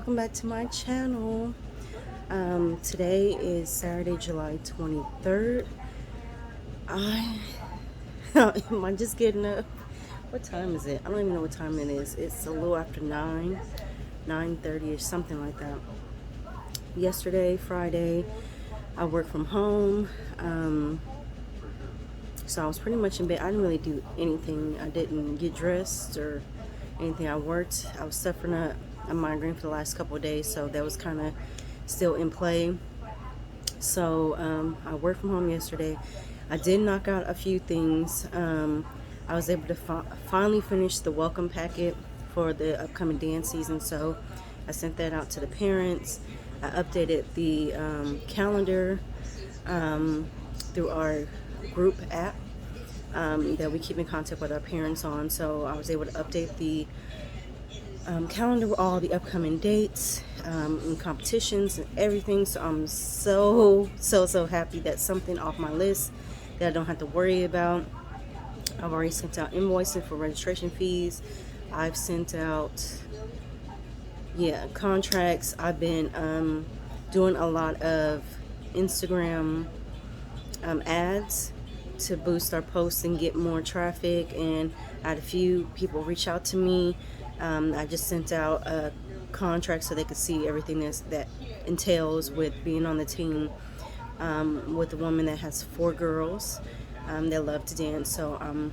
welcome back to my channel. Today is Saturday, July 23rd. Am I just getting up? What time is it? I don't even know what time it is. It's a little after 9:30 or something like that. Yesterday, Friday, I worked from home. So I was pretty much in bed. I didn't really do anything. I didn't get dressed or anything. I worked. I was suffering a migraine for the last couple of days, so that was kind of still in play. So I worked from home yesterday. I did knock out a few things. I was able to finally finish the welcome packet for the upcoming dance season, so I sent that out to the parents. I updated the calendar through our group app that we keep in contact with our parents on. So I was able to update the calendar with all the upcoming dates and competitions and everything. So I'm so happy that's something off my list that I don't have to worry about. I've already sent out invoices for registration fees. I've sent out contracts. I've been doing a lot of Instagram ads to boost our posts and get more traffic, and I had a few people reach out to me. I just sent out a contract so they could see everything that entails with being on the team with a woman that has 4 girls that love to dance. So I'm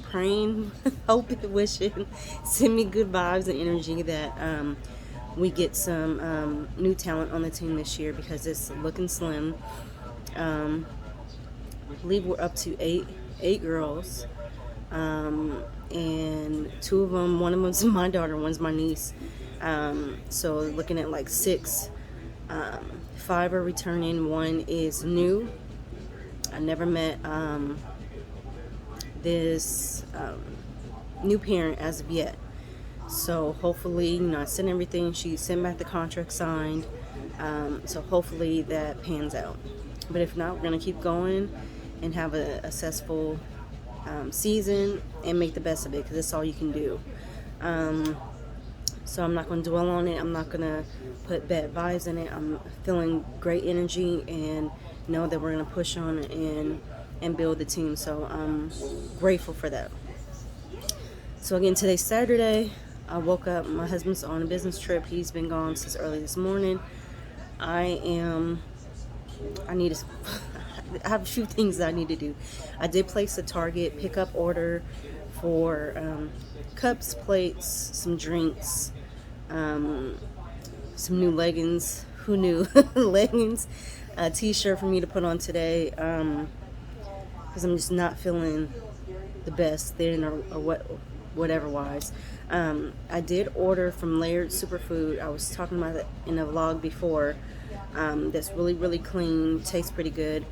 praying, hoping, wishing, send me good vibes and energy that we get some new talent on the team this year, because it's looking slim. I believe we're up to eight girls, and 2 of them, one of them's my daughter, one's my niece. So looking at like 6. 5 are returning, 1 is new. I never met this new parent as of yet. So hopefully, I sent everything. She sent back the contract signed. So hopefully that pans out. But if not, we're gonna keep going and have a successful season and make the best of it, because that's all you can do. So I'm not going to dwell on it. I'm not going to put bad vibes in it. I'm feeling great energy and know that we're going to push on and build the team. So I'm grateful for that. So again, today's Saturday. I woke up. My husband's on a business trip. He's been gone since early this morning. I have a few things that I need to do. I did place a Target pickup order for cups, plates, some drinks, some new leggings. Who knew? Leggings, a t-shirt for me to put on today, because I'm just not feeling the best then, or whatever wise. I did order from Laird Superfood. I was talking about it in a vlog before. That's really clean, tastes pretty good,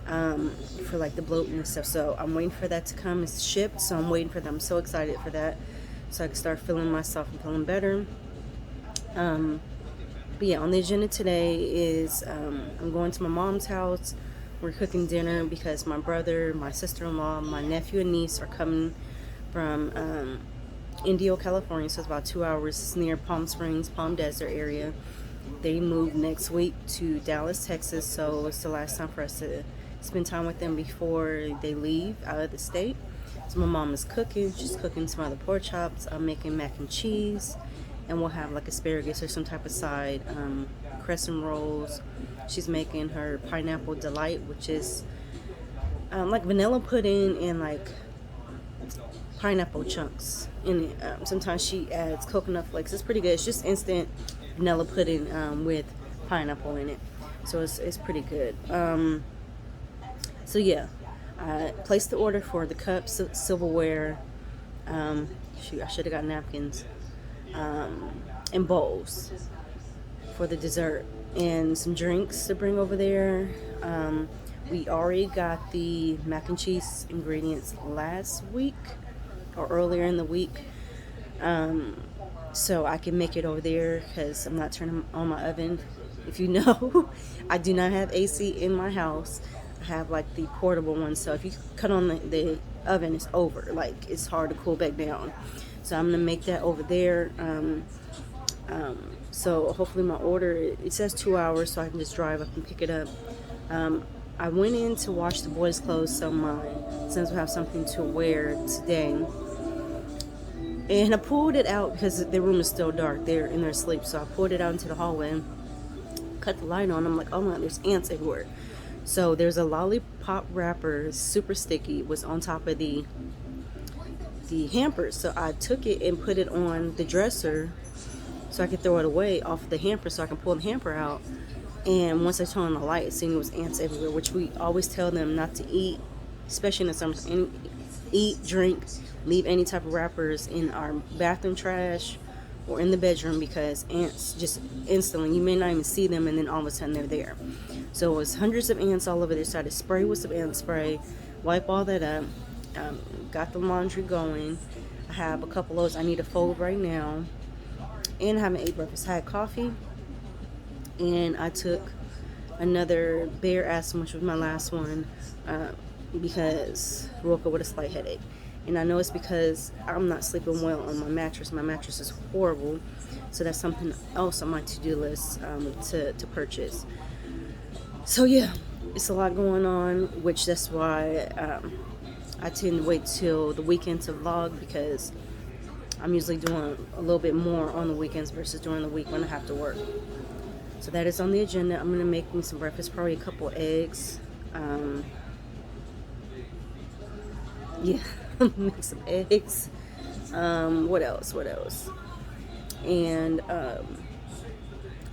for like the bloating and stuff. So I'm waiting for that to come. It's shipped, so I'm waiting for them. I'm so excited for that, so I can start feeling myself and feeling better. But yeah, on the agenda today is I'm going to my mom's house. We're cooking dinner because my brother, my sister-in-law, my nephew and niece are coming from Indio, California. So it's about 2 hours. It's near Palm Springs, Palm Desert area. They move next week to Dallas, Texas, so it's the last time for us to spend time with them before they leave out of the state. So my mom is cooking. She's cooking some other pork chops. I'm making mac and cheese, and we'll have like asparagus or some type of side, crescent rolls. She's making her pineapple delight, which is like vanilla pudding and like pineapple chunks in it. Sometimes she adds coconut flakes. It's pretty good. It's just instant vanilla pudding with pineapple in it, so it's pretty good. So yeah, I placed the order for the cups, silverware. Shoot, I should have got napkins, and bowls for the dessert, and some drinks to bring over there. We already got the mac and cheese ingredients last week or earlier in the week. So I can make it over there, because I'm not turning on my oven. If you know, I do not have AC in my house. I have like the portable one, so if you cut on the oven, it's over. Like, it's hard to cool back down. So I'm gonna make that over there. So hopefully my order, it says 2 hours, so I can just drive up and pick it up. I went in to wash the boys' clothes so my sons will have something to wear today. And I pulled it out because their room is still dark. They're in their sleep. So I pulled it out into the hallway, cut the light on. I'm like, oh my, there's ants everywhere. So there's a lollipop wrapper, super sticky, was on top of the hampers. So I took it and put it on the dresser so I could throw it away off the hamper so I can pull the hamper out. And once I turned on the light, it seemed there was ants everywhere, which we always tell them not to eat, especially in the summer. Eat, drink, leave any type of wrappers in our bathroom trash or in the bedroom, because ants just instantly, you may not even see them, and then all of a sudden they're there. So it was hundreds of ants all over there. So I had to spray with some ant spray, wipe all that up, got the laundry going. I have a couple loads I need to fold right now, and I haven't ate breakfast. I had coffee, and I took another bear ass, which was my last one, because I woke up with a slight headache. And I know it's because I'm not sleeping well on my mattress. My mattress is horrible. So that's something else on my to-do list to purchase. So yeah, it's a lot going on, which that's why I tend to wait till the weekend to vlog, because I'm usually doing a little bit more on the weekends versus during the week when I have to work. So that is on the agenda. I'm going to make me some breakfast, probably a couple eggs. Yeah, make some eggs. What else? And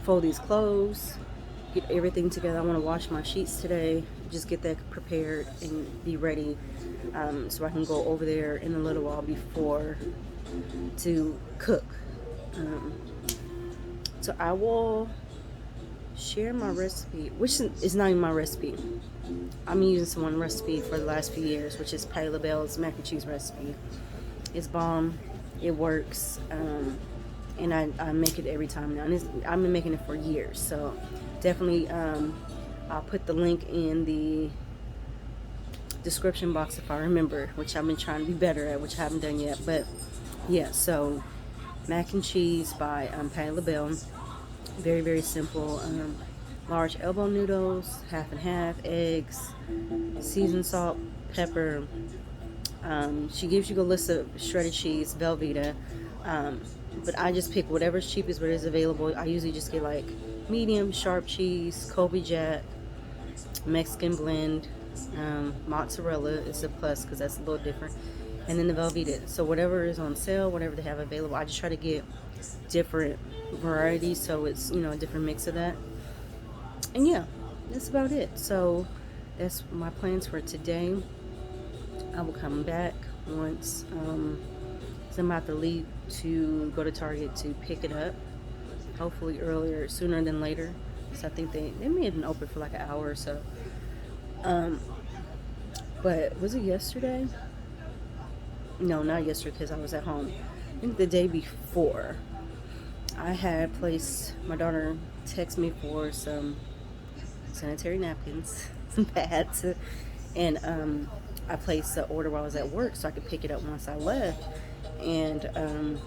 fold these clothes, get everything together. I want to wash my sheets today, just get that prepared and be ready, so I can go over there in a little while before to cook. So I will share my recipe, which is not even my recipe. I'm using someone's recipe for the last few years, which is Patti LaBelle's mac and cheese recipe. It's bomb. It works. And I make it every time now. And I've been making it for years. So definitely, I'll put the link in the description box if I remember, which I've been trying to be better at, which I haven't done yet. But yeah, so mac and cheese by Patti LaBelle. Very, very simple. Large elbow noodles, half and half, eggs, seasoned salt, pepper. She gives you a list of shredded cheese, Velveeta. But I just pick whatever's cheapest, what is available. I usually just get like medium sharp cheese, Colby Jack, Mexican blend, mozzarella is a plus because that's a little different, and then the Velveeta. So whatever is on sale, whatever they have available, I just try to get different varieties, so it's, a different mix of that. And yeah, that's about it. So that's my plans for today. I will come back once so I'm about to leave to go to Target to pick it up, hopefully sooner than later. So I think they may have been open for like an hour or so. But was it yesterday? No, not yesterday, because I was at home. I think the day before, I had placed, my daughter texted me for some sanitary napkins, some pads, and I placed the order while I was at work so I could pick it up once I left. And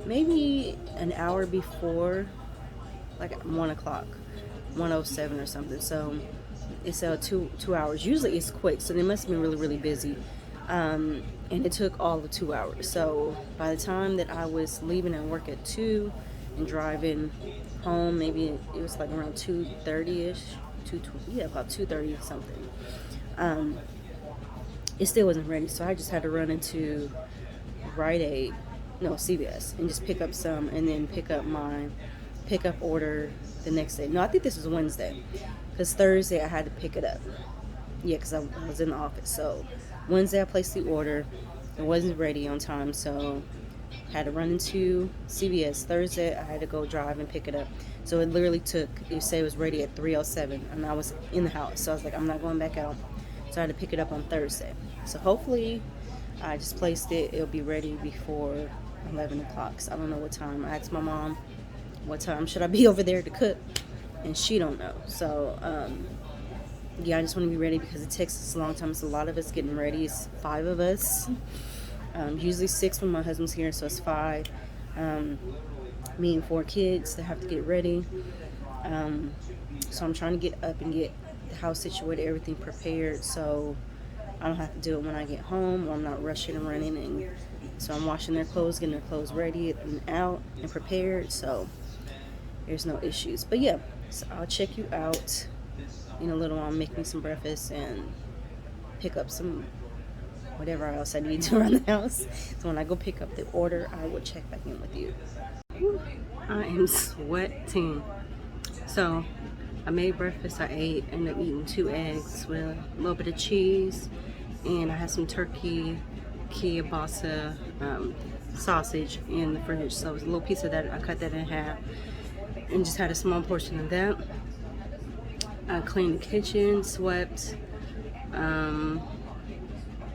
maybe an hour before, like 1 o'clock, 1:07 or something. So it's 2 hours. Usually it's quick, so they must have been really, really busy. And it took all of 2 hours. So by the time that I was leaving at work at 2 and driving home, maybe it was like around 2:30ish, about 2:30 something. It still wasn't ready, so I just had to run into CVS, and just pick up some, and then pick up my pickup order the next day. No, I think this was Wednesday, because Thursday I had to pick it up. Yeah, because I was in the office. So Wednesday I placed the order. It wasn't ready on time, so had to run into CVS. Thursday I had to go drive and pick it up. So it literally took, you say it was ready at 3:07, and I was in the house. So I was like, I'm not going back out. So I had to pick it up on Thursday. So hopefully I just placed it. It'll be ready before 11 o'clock. So I don't know what time. I asked my mom, what time should I be over there to cook? And she don't know. So, yeah, I just want to be ready because it takes us a long time. It's a lot of us getting ready. It's 5 of us. Usually 6 when my husband's here, so it's 5. me and 4 kids that have to get ready. So I'm trying to get up and get the house situated, everything prepared, so I don't have to do it when I get home, or I'm not rushing and running. And so I'm washing their clothes, getting their clothes ready and out and prepared, so there's no issues. But yeah, so I'll check you out in a little. I'll make me some breakfast and pick up some whatever else I need to around the house. So when I go pick up the order, I will check back in with you. I am sweating. So I made breakfast. I ended up eating 2 eggs with a little bit of cheese, and I had some turkey kielbasa sausage in the fridge. So it was a little piece of that. I cut that in half and just had a small portion of that. I cleaned the kitchen, swept,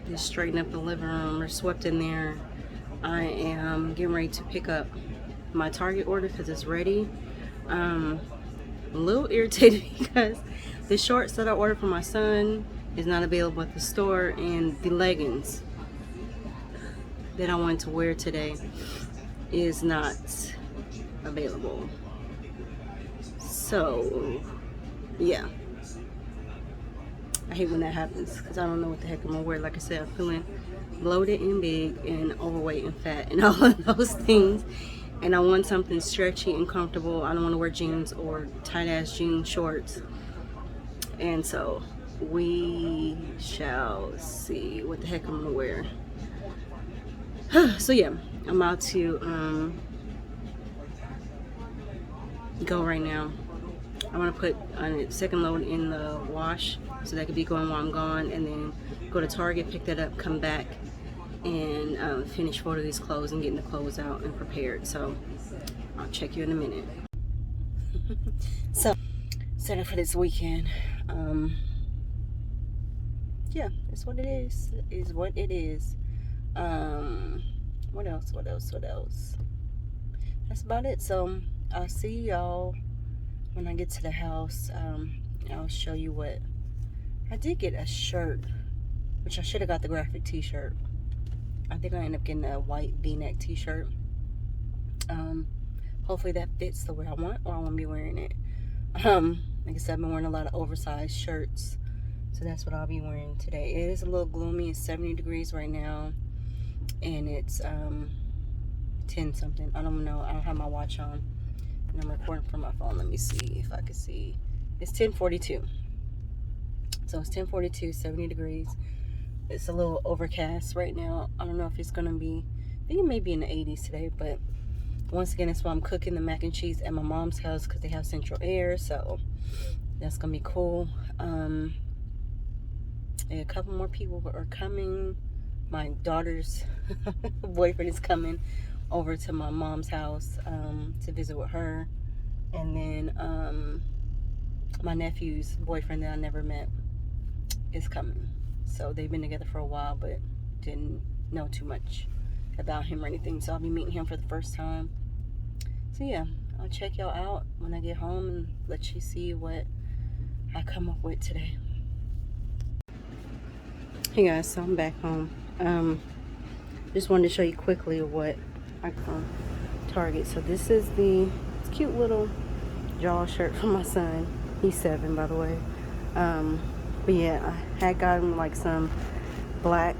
just straightened up the living room, or swept in there. I am getting ready to pick up my Target order because it's ready. A little irritated because the shorts that I ordered for my son is not available at the store, and the leggings that I wanted to wear today is not available. So yeah, I hate when that happens because I don't know what the heck I'm gonna wear. Like I said, I'm feeling bloated and big and overweight and fat and all of those things, and I want something stretchy and comfortable. I don't want to wear jeans or tight ass jean shorts, and so we shall see what the heck I'm gonna wear. So yeah, I'm about to go right now. I want to put a second load in the wash so that could be going while I'm gone, and then go to Target, pick that up, come back, and finish folding these clothes and getting the clothes out and prepared. So I'll check you in a minute. So set up for this weekend. Yeah, that's what it is. Is what it is. What else? That's about it. So I'll see y'all when I get to the house. I'll show you what I did get. A shirt, which I should have got the graphic t-shirt. I think I ended up getting a white v-neck t-shirt. Hopefully that fits the way I want, or I won't be wearing it. Like I said, I've been wearing a lot of oversized shirts, so that's what I'll be wearing today. It is a little gloomy. It's 70 degrees right now, and it's 10 something. I don't know. I don't have my watch on, and I'm recording from my phone. Let me see if I can see. It's 10:42. So it's 10:42, 70 degrees. It's a little overcast right now. I don't know if it's gonna be, I think it may be in the 80s today, but once again, that's why I'm cooking the mac and cheese at my mom's house, because they have central air, so that's gonna be cool. And a couple more people are coming. My daughter's boyfriend is coming over to my mom's house to visit with her, and then my nephew's boyfriend that I never met is coming. So they've been together for a while, but didn't know too much about him or anything, so I'll be meeting him for the first time. So yeah, I'll check y'all out when I get home and let you see what I come up with today. Hey guys, so I'm back home. Just wanted to show you quickly what I got from Target. So this is the cute little jaw shirt for my son. He's 7, by the way. But yeah, I had gotten like some black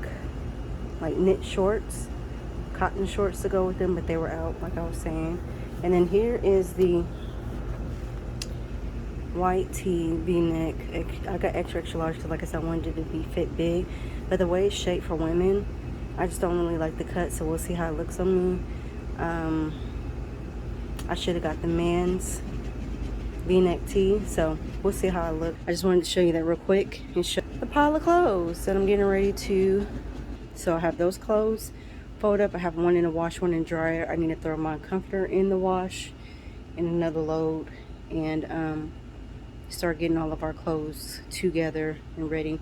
like knit shorts, cotton shorts to go with them, but they were out, like I was saying. And then here is the white tee v-neck. I got extra large because, like I said, I wanted it to be fit big, but the way it's shaped for women, I just don't really like the cut, so we'll see how it looks on me. I should have got the man's v-neck tee, so we'll see how I look. I just wanted to show you that real quick and show the pile of clothes that I'm getting ready to. So I have those clothes fold up. I have one in the wash, one in the dryer. I need to throw my comforter in the wash and another load, and start getting all of our clothes together and ready.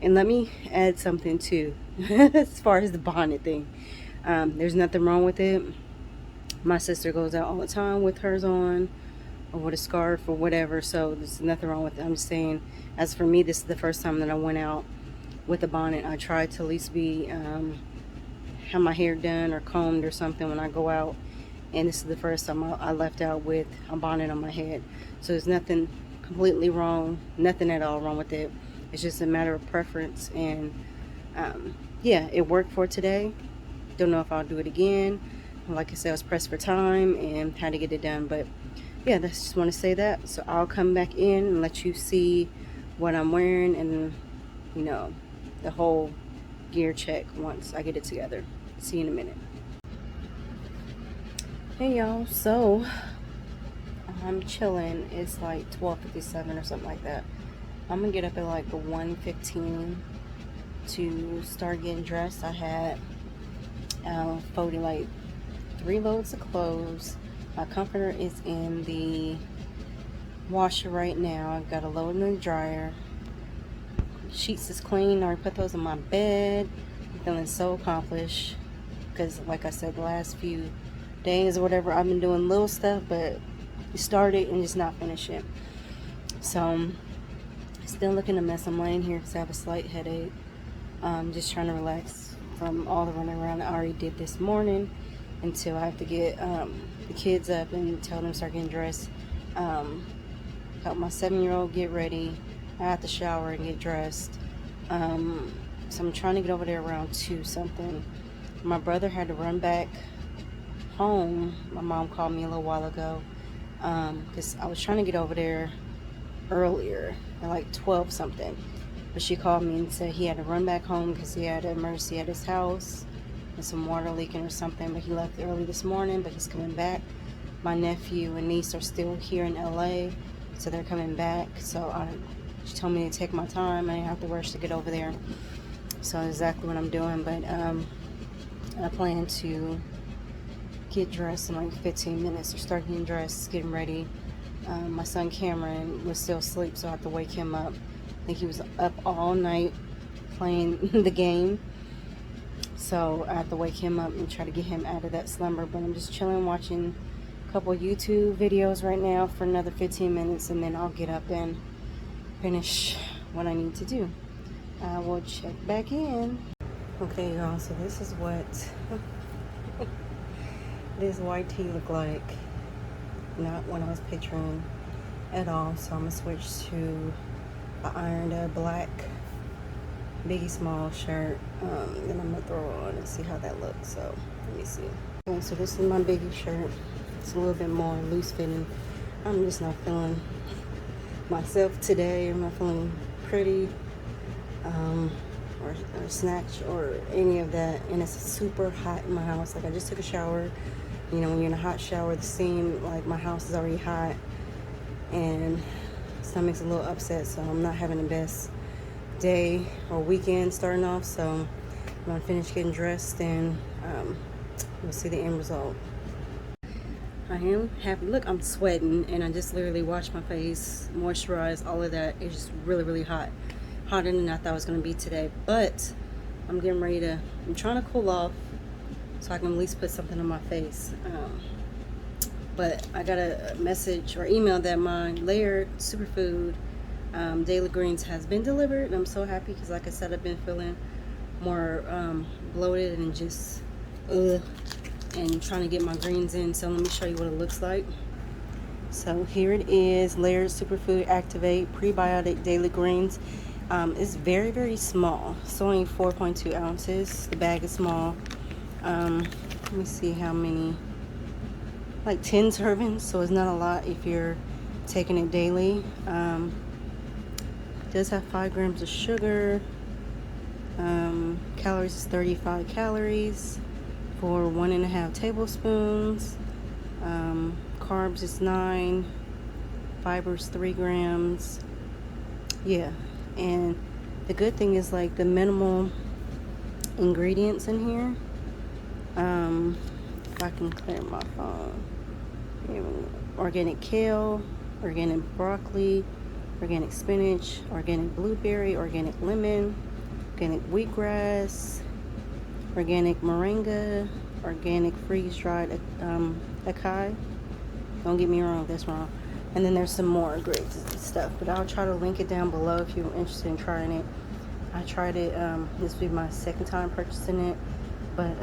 And let me add something too as far as the bonnet thing. There's nothing wrong with it. My sister goes out all the time with hers on, or with a scarf or whatever, so there's nothing wrong with it. I'm just saying, as for me, this is the first time that I went out with a bonnet. I try to at least be have my hair done or combed or something when I go out, and this is the first time I left out with a bonnet on my head. So there's nothing completely wrong, nothing at all wrong with it. It's just a matter of preference, and yeah, it worked for today. Don't know if I'll do it again. Like I said, I was pressed for time and had to get it done, but yeah, I just want to say that. So I'll come back in and let you see what I'm wearing and, you know, the whole gear check once I get it together. See you in a minute. Hey y'all, so I'm chilling. It's like 12:57 or something like that. I'm gonna get up at like 1:15 to start getting dressed. I had folded like 3 loads of clothes. My comforter is in the washer right now. I've got a load in the dryer. Sheets is clean. I already put those in my bed. I'm feeling so accomplished because, like I said, the last few days or whatever, I've been doing little stuff, but you start it and just not finish it. So still looking a mess. I'm laying here because I have a slight headache. Just trying to relax from all the running around I already did this morning until I have to get the kids up and tell them to start getting dressed. Help my 7-year-old get ready. I have to shower and get dressed. So I'm trying to get over there around 2 something. My brother had to run back home. My mom called me a little while ago because I was trying to get over there earlier at like 12 something, but she called me and said he had to run back home because he had an emergency at his house and some water leaking or something, but he left early this morning, but he's coming back. My nephew and niece are still here in LA, so they're coming back. So she told me to take my time. I didn't have to rush to get over there, so that's exactly what I'm doing. But I plan to get dressed in like 15 minutes, or start getting dressed, getting ready. My son Cameron was still asleep, so I have to wake him up. I think he was up all night playing the game, so I have to wake him up and try to get him out of that slumber. But I'm just chilling, watching a couple of YouTube videos right now for another 15 minutes, and then I'll get up and finish what I need to do. I will check back in. Okay, y'all, so this is what this white tee looked like. Not what I was picturing at all. So I'm gonna switch to an ironed black Biggie Small shirt. Then I'm gonna throw it on and see how that looks. So let me see. Okay, so this is my Biggie shirt. It's a little bit more loose fitting. I'm just not feeling myself today. I'm not feeling pretty or snatched or any of that. And it's super hot in my house. Like, I just took a shower. You know, when you're in a hot shower, the steam, like, my house is already hot, and stomach's a little upset, so I'm not having the best day or weekend starting off. So I'm gonna finish getting dressed, and we'll see the end result. I am happy. Look, I'm sweating, and I just literally washed my face, moisturized, all of that. It's just really, really hot. Hotter than I thought it was gonna be today, but I'm getting ready to, I'm trying to cool off so I can at least put something on my face. But I got a message or email that my Laird Superfood Daily Greens has been delivered. And I'm so happy because, like I said, I've been feeling more bloated and just and trying to get my greens in. So let me show you what it looks like. So here it is, Laird Superfood Activate Prebiotic Daily Greens. It's very, very small. It's only 4.2 ounces. The bag is small. Let me see how many, like 10 servings, so it's not a lot if you're taking it daily. It does have 5 grams of sugar. Calories is 35 calories for 1.5 tablespoons. Carbs is 9. Fibers 3 grams. Yeah, and the good thing is, like, the minimal ingredients in here. If I can clear my phone. Organic kale, organic broccoli, organic spinach, organic blueberry, organic lemon, organic wheatgrass, organic moringa, organic freeze-dried acai. Don't get me wrong, that's wrong. And then there's some more great stuff, but I'll try to link it down below if you're interested in trying it. I tried it, this will be my second time purchasing it, but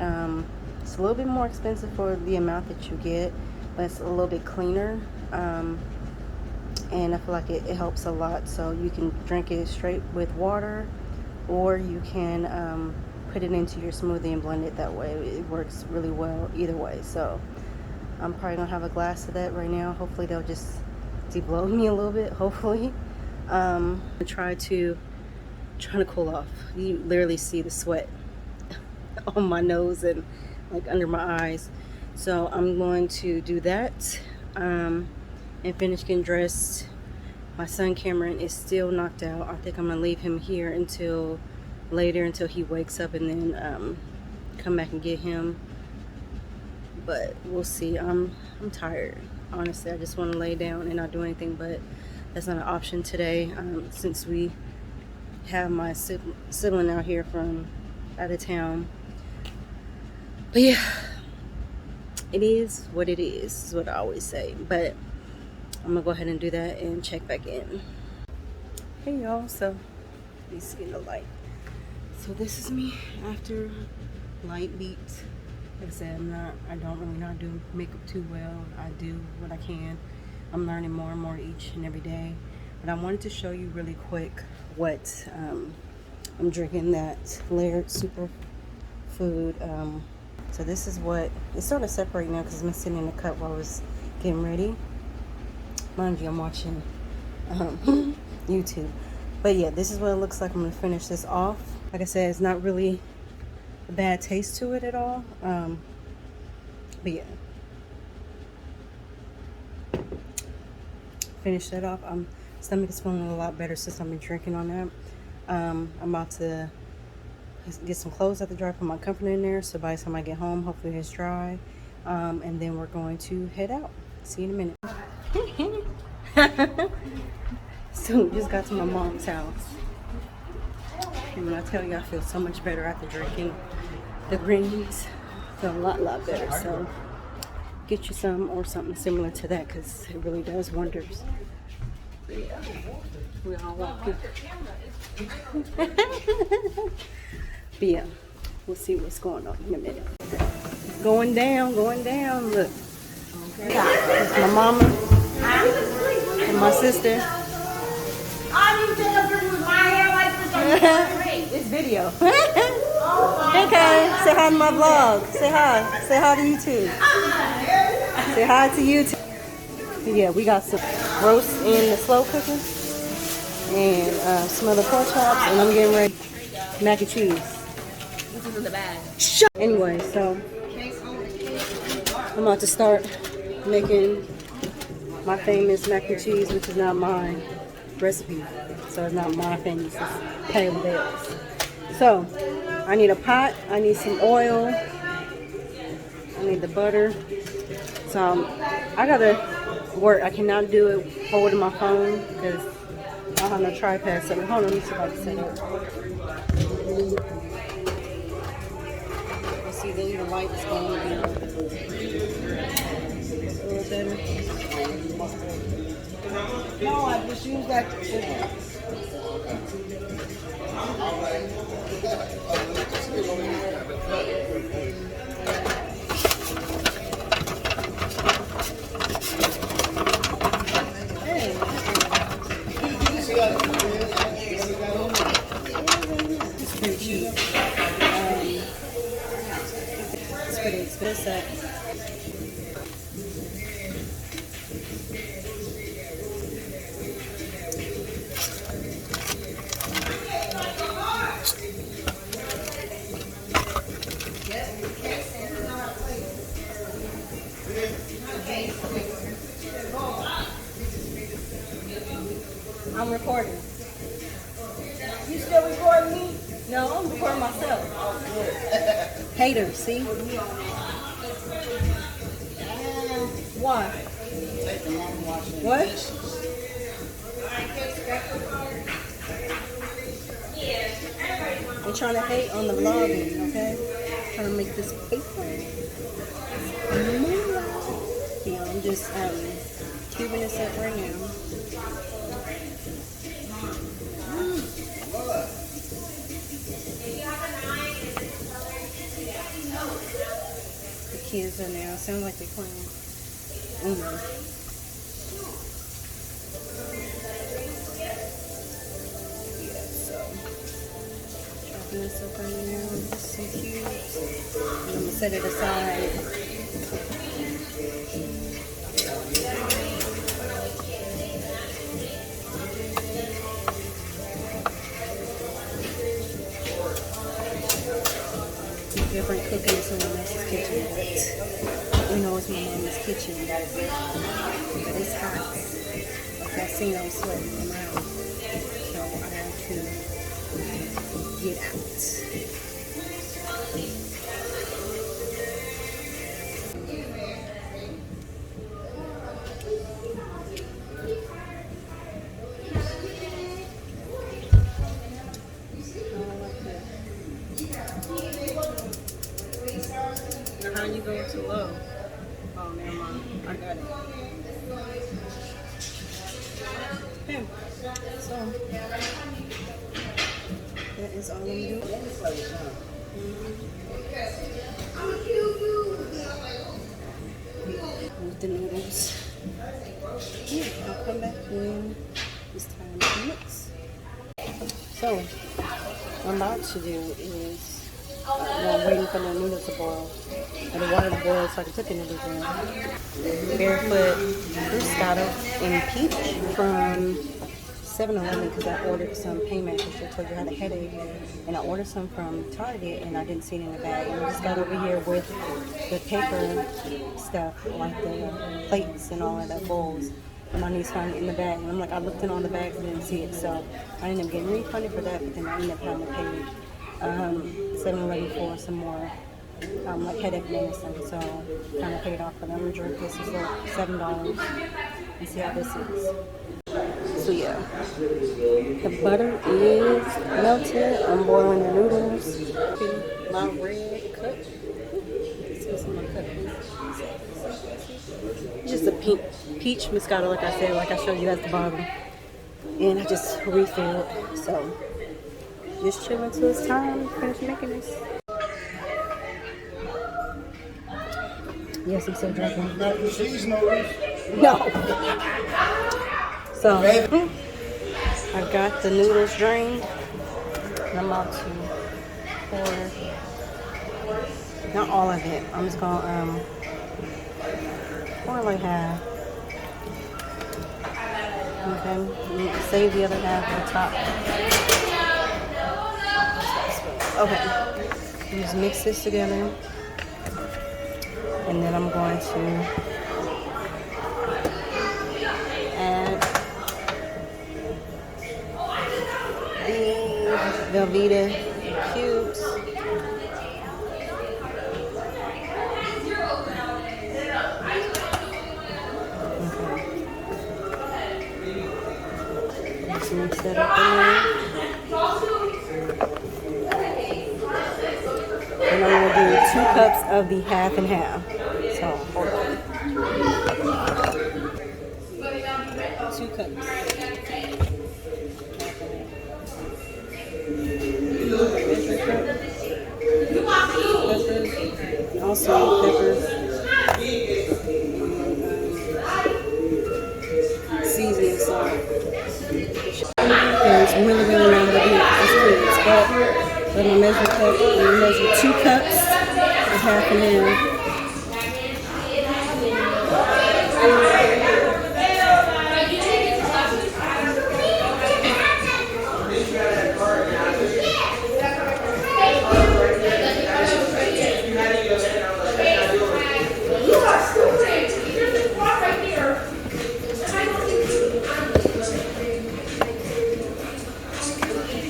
It's a little bit more expensive for the amount that you get, but it's a little bit cleaner. And I feel like it helps a lot. So you can drink it straight with water, or you can put it into your smoothie and blend it that way. It works really well either way. So I'm probably gonna have a glass of that right now. Hopefully they'll just de-bloat me a little bit, hopefully. I'm trying to cool off. You literally see the sweat on my nose and like under my eyes. So I'm going to do that and finish getting dressed. My son Cameron is still knocked out. I think I'm gonna leave him here until later, until he wakes up, and then come back and get him. But we'll see. I'm tired, honestly. I just want to lay down and not do anything, but that's not an option today, since we have my sibling out here from out of town. But yeah, it is what it is what I always say. But I'm gonna go ahead and do that and check back in. Hey y'all, so you see the light. So this is me after light beat. Like I said, I don't really not do makeup too well. I do what I can. I'm learning more and more each and every day. But I wanted to show you really quick what I'm drinking, that Laird Super Food. So this is what, it's sort of separating now because it's been sitting in the cup while I was getting ready. Mind you, I'm watching YouTube. But yeah, this is what it looks like. I'm going to finish this off. Like I said, it's not really a bad taste to it at all. But yeah. Finish that off. Stomach is feeling a lot better since I've been drinking on that. I'm about to get some clothes out the dryer, put my comforter in there, so by the time I get home, hopefully it's dry. And then we're going to head out. See you in a minute. So we just got to my mom's house. And when I tell you I feel so much better after drinking the greens, I feel a lot better. So get you some or something similar to that, because it really does wonders. Yeah, we all walking. But yeah, we'll see what's going on in a minute. Going down, look. It's my mama and my sister. It's video. Hey Kay, say hi to my vlog. Say hi. Say hi to YouTube. Say hi to YouTube. Yeah, we got some roast in the slow cooker and some other pork chops, and I'm getting ready mac and cheese. This is in the bag. Anyway, so I'm about to start making my famous mac and cheese, which is not my recipe. So it's not my famous, it's Caleb Bell's. So I need a pot, I need some oil, I need the butter. So I gotta work. I cannot do it holding my phone because I don't have no tripod. So hold on, let me see if I can set it. Let's see, then the light is going to be a little better. No, I just use that. It's pretty cheap. It's pretty expensive. I'm recording. You still recording me? No, I'm recording myself. Hater, see? Why? What? I'm trying to hate on the vlogging, okay? Trying to make this paper. Yeah, I'm just cubing this up right now. kids are now. Sounds like they're playing Uno. Yeah, so chopping this up right now. Just some cubes. And I'm gonna set it aside. Different cooking in someone else's kitchen, but you know it's my mama's kitchen. But it's hot. Like I seen I'm sweating in my house, so I have to get out. How you go too low? Oh, never mind. I got it. Okay. So that is all I'm doing. With the noodles. Yeah, I'll come back when it's time to mix. So what I'm about to do is I'm waiting for the noodles to boil. And the water to boil so I can put the noodles in. Barefoot Moscato and peach from 7-Eleven because I ordered some pain medicine. I told you I had a headache. And I ordered some from Target and I didn't see it in the bag. And I just got over here with the paper stuff, like the plates and all of that, bowls. And my niece found it in the bag. And I'm like, I looked in all the bags and didn't see it. So I ended up getting refunded for that, but then I ended up having to pay 7-Eleven for some more like headache medicine, so kind of paid off for them. I'm gonna drink this. It's like $7 and see how this is. So yeah, the butter is melted. I'm boiling the noodles. My red cup. Just a pink peach Moscato, like I said, like I showed you at the bottom. And I just refilled, so just chill until it's time to finish making this. Yes, I'm still drinking. No. So, I got the noodles drained. And I'm about to pour, not all of it. I'm just gonna pour like half. Okay, save the other half on top. Okay, just mix this together. And then I'm going to add the Velveeta cubes. Okay. Let's mix that up in there. And I'm going to do 2 cups of the half and half. So, hold on. 2 cups. Peppers. Also peppers. Seasoning salt. It's really not what it is. But I'm going to measure 2 cups of half and half.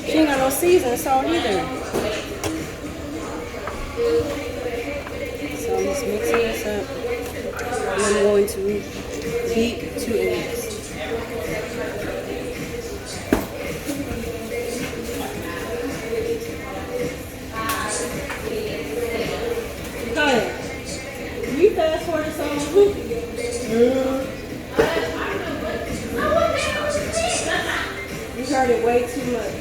She ain't got no seasoning salt either. So I'm just mixing this up. And I'm going to beat 2 eggs. Kyle, you fast forward some. You heard it way too much.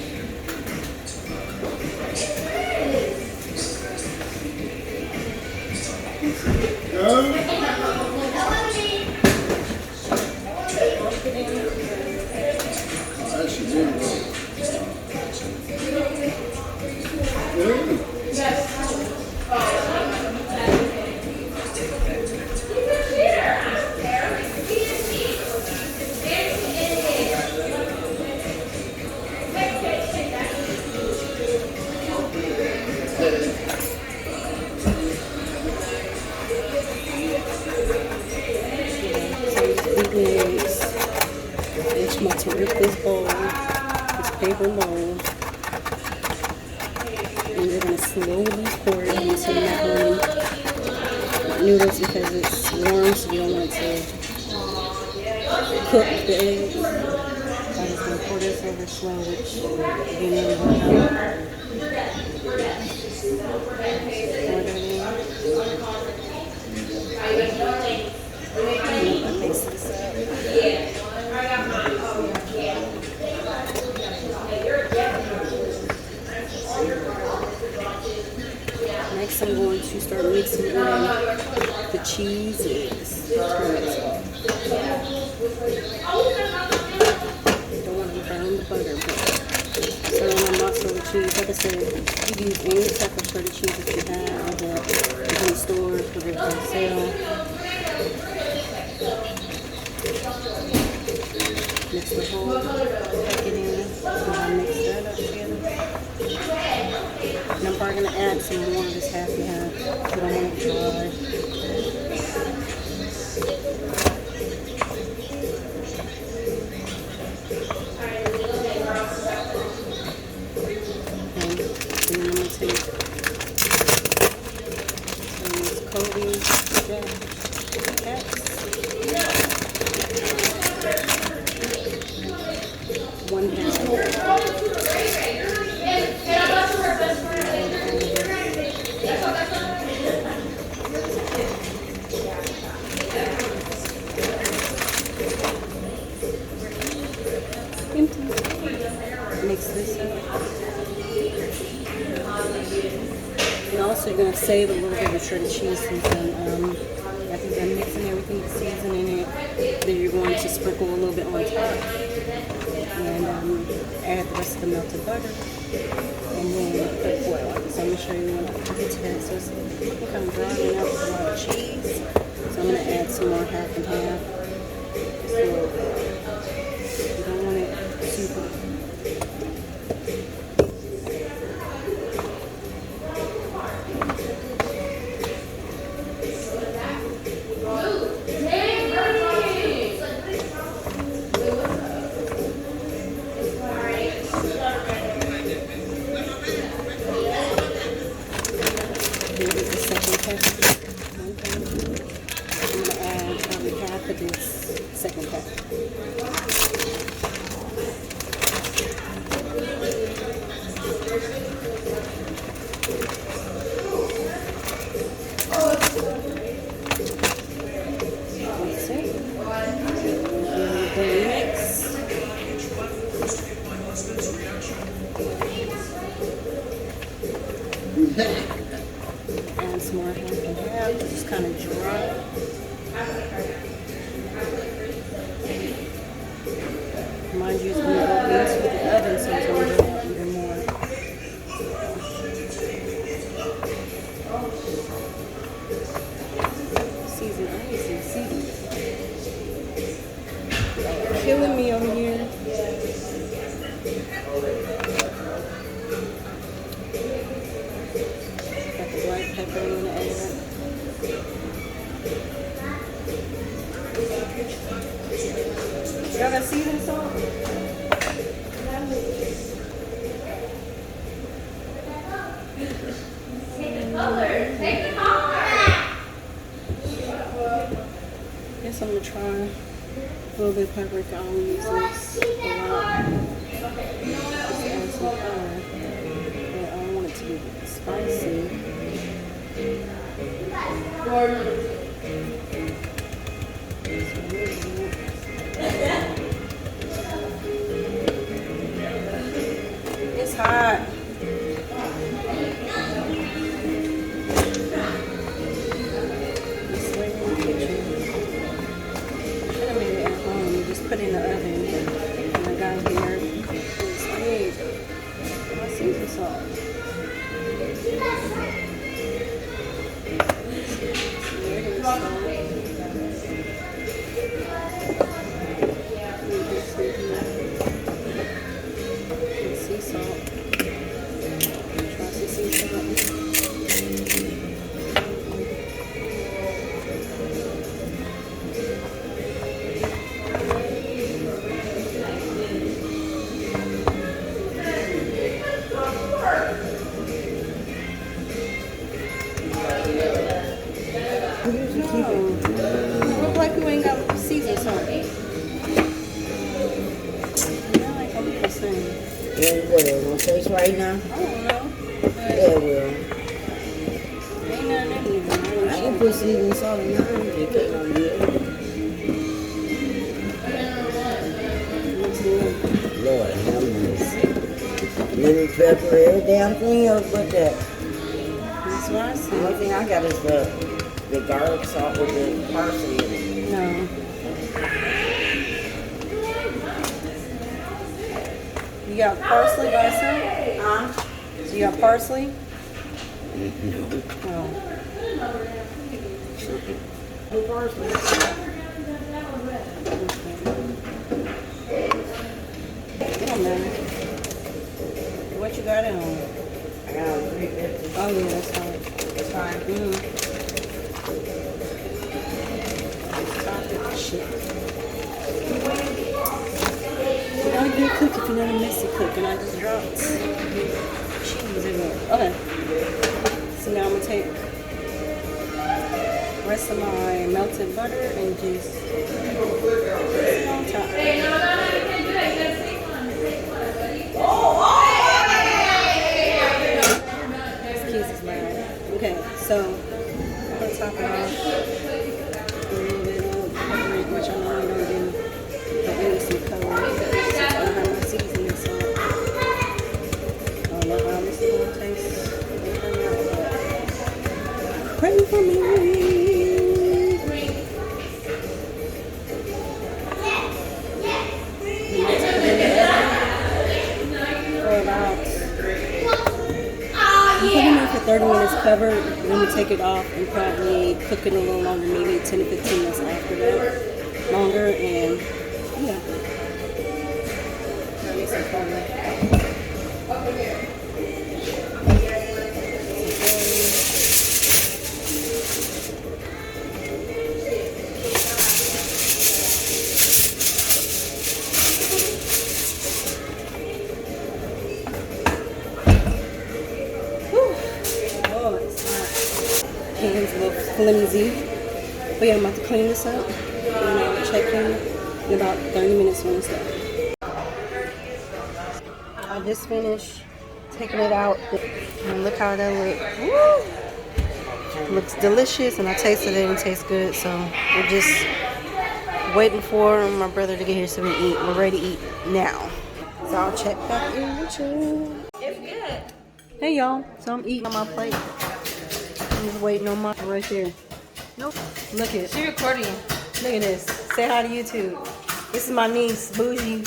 I'm about to rip this bowl, this paper bowl, and we're gonna slowly pour it into the macaroni noodles because it's warm, so you don't want it to cook the eggs. I'm just gonna pour this over slow, which didn't really work out. Pour that in. Mix this up. Next, I'm going to start mixing in the cheeses. Don't want to burn the butter, but so I'm mozzarella cheese. Like I said, you can use any type of shredded cheese that you have in the store for it on sale. Mix the whole packet in, and I mix that up together. And I'm probably going to add some more of this half and half, because I don't want it dry. And then I'm going to take some Kobe Jax. 1 half. Mix this up. And also you're going to save a little bit of shredded cheese since after you're done mixing everything, the seasoning in it, then you're going to sprinkle a little bit on top. And add the rest of the melted butter. And then put foil on it. So I'm going to show you when I get to that. So it's looking kind of drying out with a lot of cheese. So I'm going to add some more half and half. So you don't want it super. Second pack. And some more half and half, just kind of dry. Mind you, it's going to go into the oven, so it's going to dry out even more. Season, I need some seasoning. Killing me over here. Got the black pepper in the egg. Y'all got seasoning salt? Guess I'm gonna try a little bit of paprika. I don't use this a lot. Just add some powder. But I don't want it to be spicy. It's hot. This way in the kitchen. I should have made it at home. You just put it in the oven. And I got here. It's egg. My season salt. Yeah, it will. Won't taste right now? I don't know. Yeah, it will. Ain't nothing in there. I can put seasoning salt in there. It can't on you. Lord have mercy. Lemon pepper, every damn thing else but that. That's what I The said. only thing I got is the garlic salt with the parsley in it. No. You got parsley by itself? Huh? So you got parsley? No. Oh. No parsley. It don't matter. What you got it on? I got on 350. Oh yeah, that's fine. It's fine. Shit. You're not a good cook if you're not a messy cook, and I just dropped cheese everywhere. Okay. So now I'm gonna take the rest of my melted butter and just put it on top. This kiss is loud. Okay, so I'm gonna top it off. A little bit of pepper, which I normally don't do, but I need some color. Since I don't have my seasoning salt. I don't know how this is gonna taste. Pray for me. For about, I'm putting it for 30 minutes covered. Then we take it off and probably cook it a little longer, maybe 10 to 15 minutes after that. Longer, and yeah. I need some color. Oh, it's hot. Hands a little flimsy. But yeah, I'm about to clean this up. And I'll check in about 30 minutes when it's done. I just finished taking it out. And look how that looks. Woo! It looks delicious, and I tasted it and it tastes good. So we're just waiting for my brother to get here so we can eat. We're ready to eat now. So I'll check back in with you. It's good. Hey y'all, so I'm eating on my plate. I'm just waiting on my right there. Nope. Look at it. She recording. Look at this. Say hi to YouTube. This is my niece, Bougie.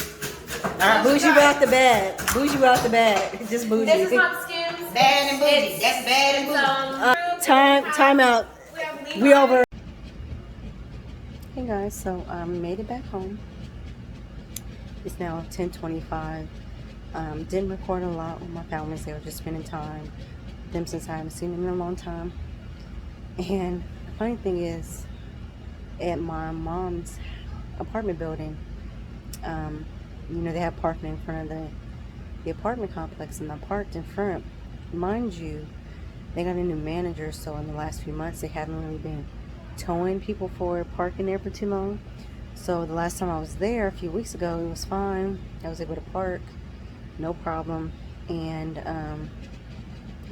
Bougie out the bag. Bougie out the bag. Just Bougie. This is Hopkins. Bad and bougie. That's bad and bougie. Time out. We over. Hey guys, so I made it back home. It's now 10:25. Didn't record a lot with my family. They were just spending time with them since I haven't seen them in a long time. And the funny thing is, at my mom's apartment building, they have parking in front of the apartment complex, and I parked in front. Mind you, they got a new manager, so in the last few months they haven't really been towing people for parking there for too long. So the last time I was there a few weeks ago, it was fine. I was able to park, no problem. And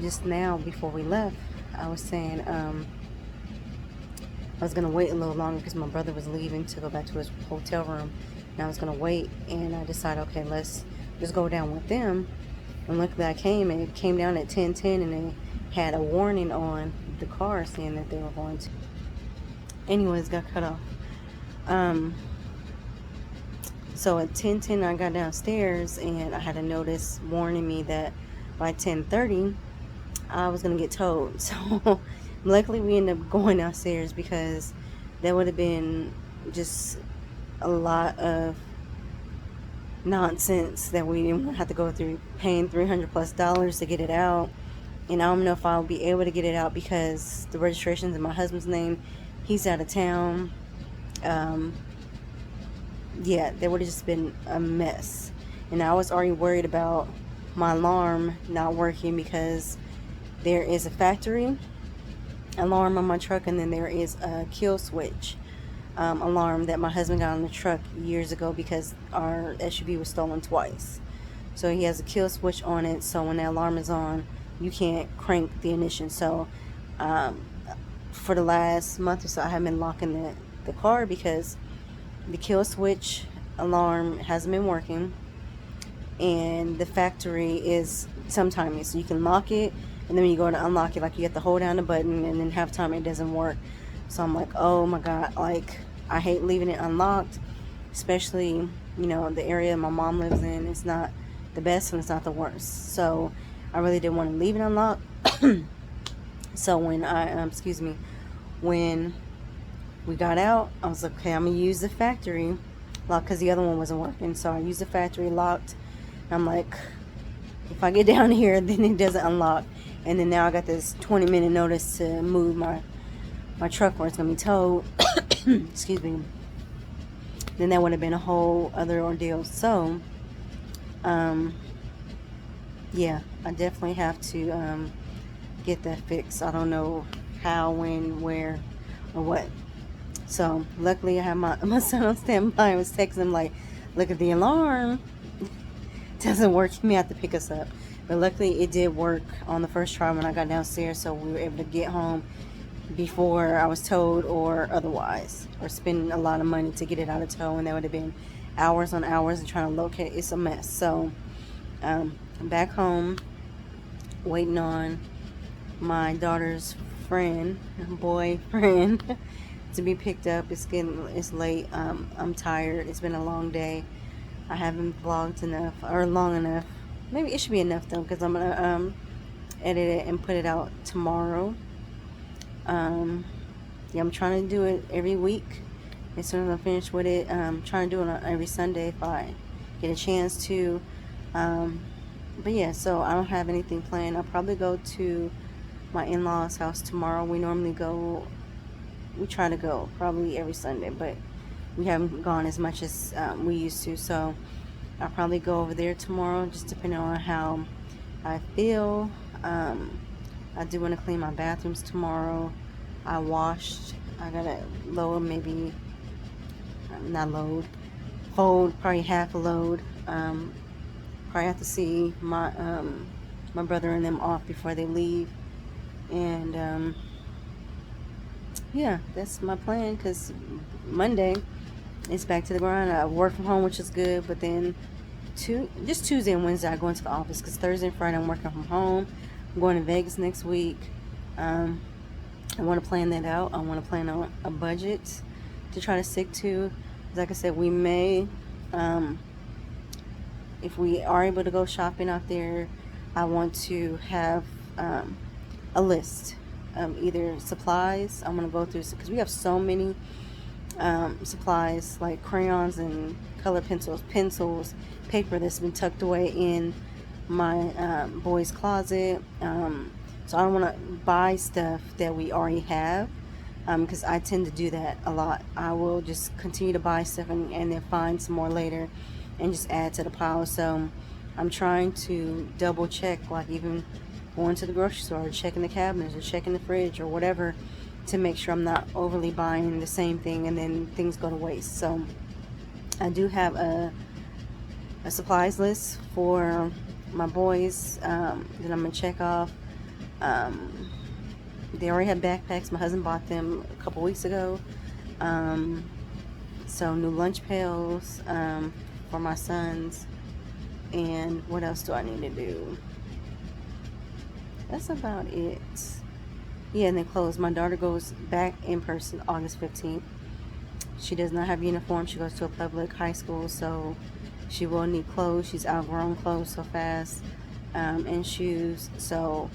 just now, before we left, I was saying I was gonna wait a little longer because my brother was leaving to go back to his hotel room, and I was gonna wait. And I decided, okay, let's just go down with them. And luckily I came, and it came down at 10:10, and they had a warning on the car saying that they were going to. Anyways, got cut off. So at 10:10 I got downstairs, and I had a notice warning me that by 10:30 I was gonna get towed. So luckily we ended up going downstairs, because there would have been just a lot of nonsense that we didn't have to go through, paying $300+ to get it out. And I don't know if I'll be able to get it out because the registration's in my husband's name. He's out of town. Yeah, there would have just been a mess. And I was already worried about my alarm not working, because there is a factory alarm on my truck, and then there is a kill switch alarm that my husband got on the truck years ago because our SUV was stolen twice. So he has a kill switch on it, so when the alarm is on, you can't crank the ignition. So um, for the last month or so, I haven't been locking the car because the kill switch alarm hasn't been working, and the factory is sometimes so you can lock it, and then when you go to unlock it, like you have to hold down the button, and then half time it doesn't work. So I'm like, oh my god, like I hate leaving it unlocked, especially the area my mom lives in. It's not the best and it's not the worst, so I really didn't want to leave it unlocked. So when when we got out, I was like, okay, I'm gonna use the factory lock because the other one wasn't working. So I used the factory locked. I'm like, if I get down here, then it doesn't unlock. And then now I got this 20-minute notice to move my truck where it's gonna be towed. Excuse me. Then that would have been a whole other ordeal. So, yeah, I definitely have to get that fixed. I don't know how, when, where, or what. So luckily I have my son on standby. I was texting him like, look at the alarm. Doesn't work. He may have to pick us up. But luckily it did work on the first try when I got downstairs, so we were able to get home before I was towed or otherwise, or spend a lot of money to get it out of tow, and that would have been hours on hours and trying to locate. It's a mess. So I'm back home waiting on my daughter's boyfriend to be picked up. It's late. I'm tired. It's been a long day. I haven't vlogged enough or long enough. Maybe it should be enough though, because I'm gonna edit it and put it out tomorrow. Yeah, I'm trying to do it every week as soon as I'm finished with it. Trying to do it on every Sunday if I get a chance to. But yeah, so I don't have anything planned. I'll probably go to my in-laws' house tomorrow. We try to go probably every Sunday, but we haven't gone as much as we used to. So I'll probably go over there tomorrow, just depending on how I feel. I do want to clean my bathrooms tomorrow. I gotta fold probably half a load. Probably have to see my brother and them off before they leave. And yeah, that's my plan, because Monday it's back to the grind. I work from home, which is good, but then just Tuesday and Wednesday I go into the office, because Thursday and Friday I'm working from home. I'm going to Vegas next week. I want to plan that out. I want to plan on a budget to try to stick to. Like I said, we may, if we are able to go shopping out there, I want to have a list of either supplies I'm going to go through, because we have so many supplies like crayons and color pencils, paper that's been tucked away in my boy's closet. So I don't want to buy stuff that we already have, because I tend to do that a lot. I will just continue to buy stuff and then find some more later and just add to the pile. So I'm trying to double check, like even going to the grocery store, or checking the cabinets, or checking the fridge, or whatever, to make sure I'm not overly buying the same thing and then things go to waste. So I do have a supplies list for my boys that I'm gonna check off. They already have backpacks. My husband bought them a couple weeks ago. So new lunch pails for my sons. And what else do I need to do? That's about it. Yeah, and then clothes. My daughter goes back in person August 15th. She does not have uniform. She goes to a public high school, so she will need clothes. She's outgrown clothes so fast, and shoes. So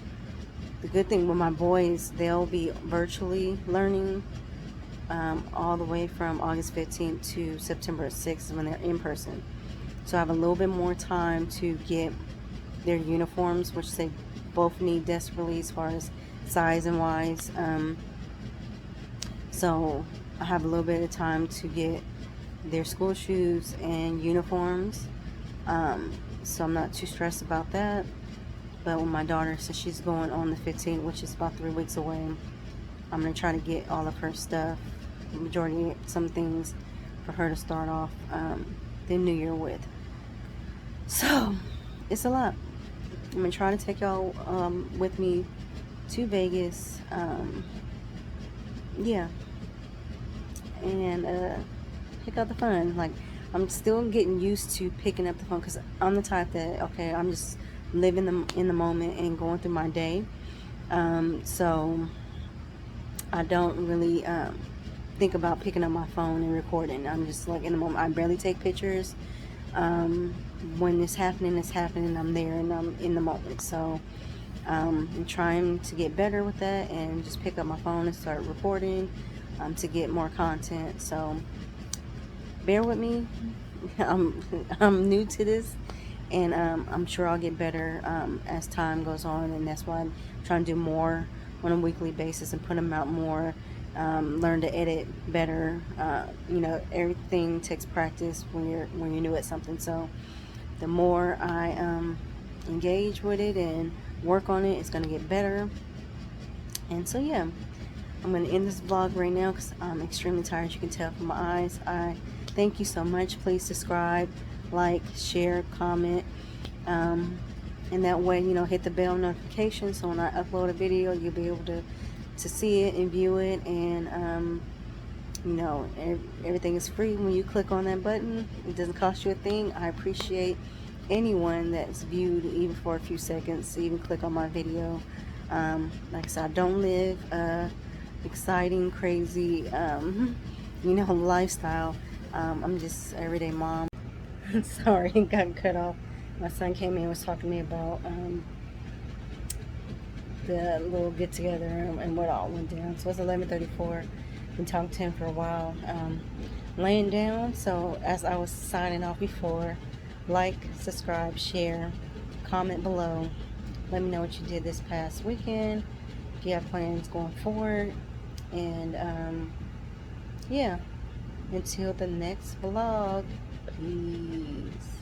the good thing with my boys, they'll be virtually learning all the way from August 15th to September 6th when they're in person. So I have a little bit more time to get their uniforms, which they both need desperately as far as size and wise. So I have a little bit of time to get their school shoes and uniforms. So I'm not too stressed about that. But with my daughter, since she's going on the 15th, which is about 3 weeks away, I'm going to try to get all of her stuff majority, some things for her to start off the new year with. So it's a lot. I'm gonna try to take y'all with me to Vegas. Yeah, and pick up the phone. Like, I'm still getting used to picking up the phone because I'm the type that, okay, I'm just living in the moment and going through my day. So I don't really think about picking up my phone and recording. I'm just like in the moment. I barely take pictures. When it's happening. I'm there and I'm in the moment. So I'm trying to get better with that and just pick up my phone and start recording to get more content. So bear with me. I'm new to this, and I'm sure I'll get better as time goes on, and that's why I'm trying to do more on a weekly basis and put them out more. Learn to edit better. Everything takes practice when you're new at something. So the more I engage with it and work on it, it's gonna get better. And so yeah, I'm going to end this vlog right now because I'm extremely tired, as you can tell from my eyes. I thank you so much. Please subscribe, like, share, comment, and that way, hit the bell notification so when I upload a video, you'll be able to see it and view it. And everything is free when you click on that button. It doesn't cost you a thing. I appreciate anyone that's viewed even for a few seconds to even click on my video. Like I said, I don't live exciting, crazy, lifestyle. I'm just everyday mom. Sorry, got cut off. My son came in and was talking to me about the little get together and what all went down. So it's 11:34. Been talking to him for a while. Laying down. So as I was signing off before, like, subscribe, share, comment below. Let me know what you did this past weekend, if you have plans going forward. And yeah, until the next vlog, peace.